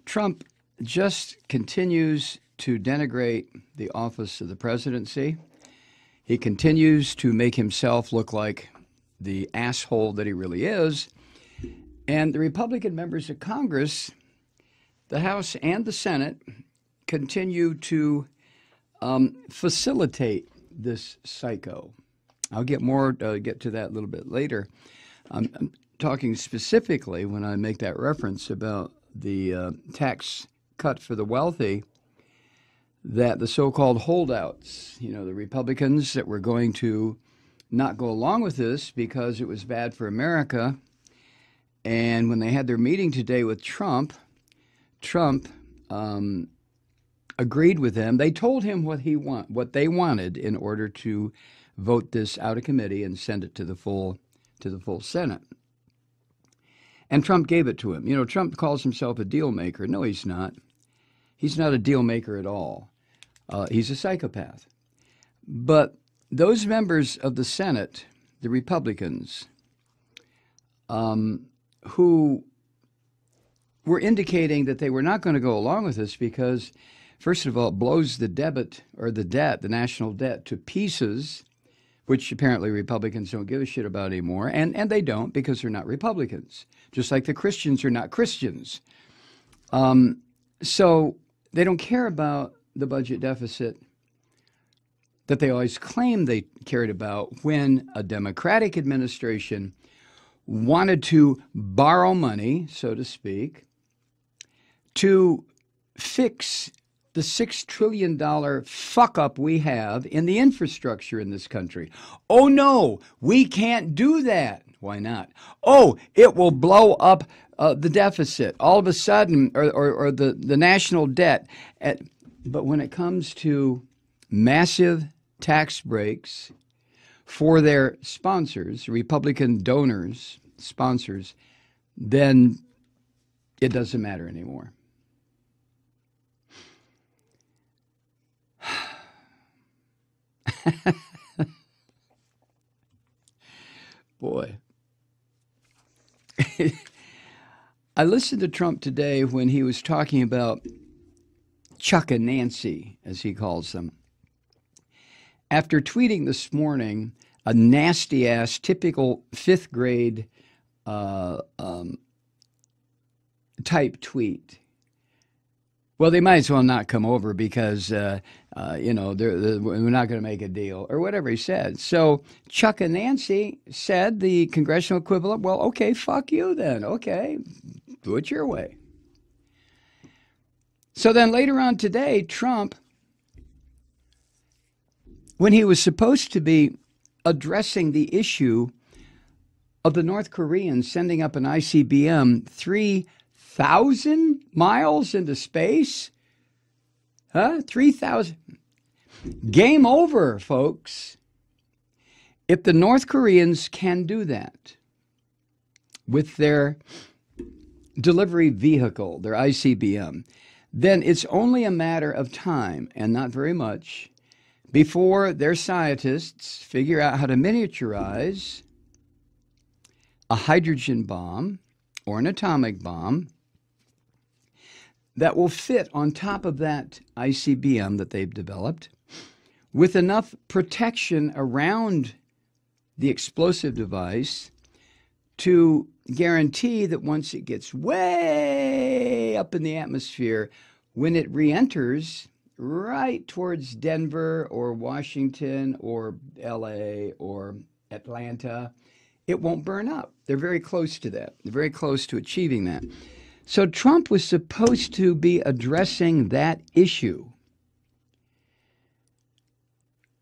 Trump just continues to denigrate the office of the presidency. He continues to make himself look like the asshole that he really is. And the Republican members of Congress, the House and the Senate, continue to facilitate this psycho. I'll get to that a little bit later. I'm talking specifically, when I make that reference, about the tax cut for the wealthy, that the so-called holdouts, the Republicans that were going to not go along with this because it was bad for America. And when they had their meeting today with Trump agreed with them. They told him what they wanted in order to vote this out of committee and send it to the full Senate. And Trump gave it to him. Trump calls himself a deal maker. No, he's not. He's not a deal maker at all. He's a psychopath. But those members of the Senate, the Republicans, who were indicating that they were not going to go along with this because, first of all, it blows the debt, the national debt, to pieces, which apparently Republicans don't give a shit about anymore. And they don't, because they're not Republicans, just like the Christians are not Christians. So they don't care about the budget deficit that they always claimed they cared about when a Democratic administration wanted to borrow money, so to speak, to fix the $6 trillion fuck up we have in the infrastructure in this country. Oh, no, we can't do that. Why not? Oh, it will blow up the deficit all of a sudden, or the national debt. But when it comes to massive tax breaks for their sponsors, Republican donors, sponsors, then it doesn't matter anymore. Boy. I listened to Trump today when he was talking about Chuck and Nancy, as he calls them. After tweeting this morning a nasty-ass, typical fifth grade type tweet. Well, they might as well not come over because, we're not going to make a deal, or whatever he said. So Chuck and Nancy said, the congressional equivalent, well, okay, fuck you then. Okay, do it your way. So then later on today, Trump, when he was supposed to be addressing the issue of the North Koreans sending up an ICBM 3,000 miles into space? 3,000. Game over, folks. If the North Koreans can do that with their delivery vehicle, their ICBM, then it's only a matter of time, and not very much, before their scientists figure out how to miniaturize a hydrogen bomb or an atomic bomb that will fit on top of that ICBM that they've developed with enough protection around the explosive device to guarantee that once it gets way up in the atmosphere, when it re-enters right towards Denver or Washington or LA or Atlanta, it won't burn up. They're very close to that. They're very close to achieving that. So Trump was supposed to be addressing that issue.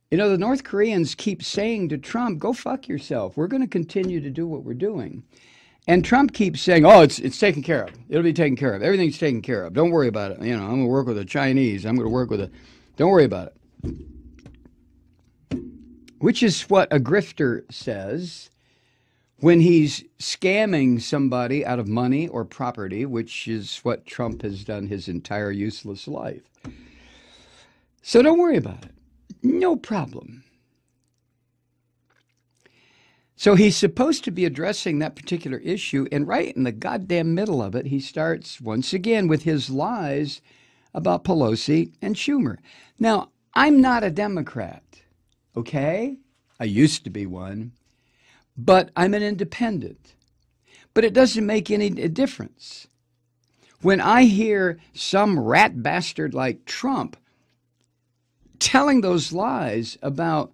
The North Koreans keep saying to Trump, go fuck yourself. We're going to continue to do what we're doing. And Trump keeps saying, oh, it's taken care of. It'll be taken care of. Everything's taken care of. Don't worry about it. I'm going to work with the Chinese. I'm going to work with the... Don't worry about it. Which is what a grifter says when he's scamming somebody out of money or property, which is what Trump has done his entire useless life. So don't worry about it. No problem. So he's supposed to be addressing that particular issue, and right in the goddamn middle of it, he starts once again with his lies about Pelosi and Schumer. Now, I'm not a Democrat, okay? I used to be one, but I'm an independent. But it doesn't make any difference. When I hear some rat bastard like Trump telling those lies about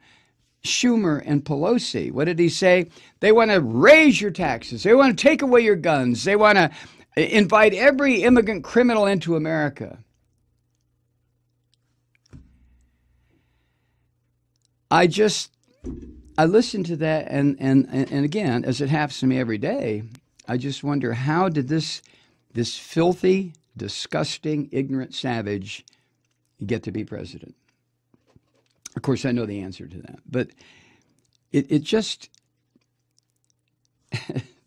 Schumer and Pelosi, what did he say? They want to raise your taxes. They want to take away your guns. They want to invite every immigrant criminal into America. I listen to that, and again, as it happens to me every day, I just wonder, how did this filthy, disgusting, ignorant savage get to be president? Of course, I know the answer to that, but it just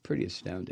pretty astounding.